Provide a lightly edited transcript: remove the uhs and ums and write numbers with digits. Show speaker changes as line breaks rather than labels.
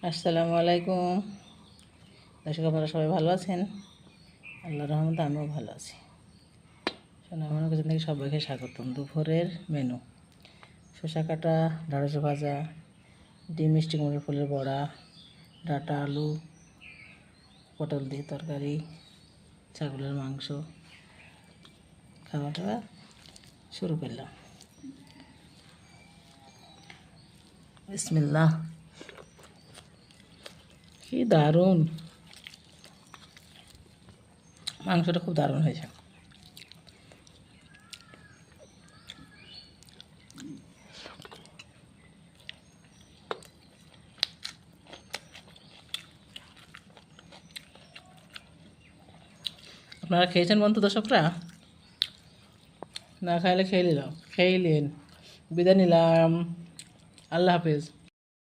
আসসালামু আলাইকুম। দর্শক, আপনারা সবাই ভালো আছেন? আল্লাহর রহমতে আমিও ভালো আছি। সোনামণি কিচেন থেকে সবাইকে স্বাগতম। দুপুরের মেনু: শসা কাটা, ঢেঁড়স ভাজা, ডিম মিষ্টি কুমড়োর ফুলের বড়া, ডাঁটা আলু, পটল দিয়ে তরকারি, ছাগলের মাংস। খাওয়া দাওয়া শুরু করলাম। বিসমিল্লাহ। কি দারুণ! মাংসটা খুব দারুণ হয়েছে। আপনারা খেয়েছেন বন্ধু দর্শকরা? না খাইলে খেয়ে নিলাম, খেয়ে নিন। বিদায় নিলাম। আল্লাহ হাফেজ।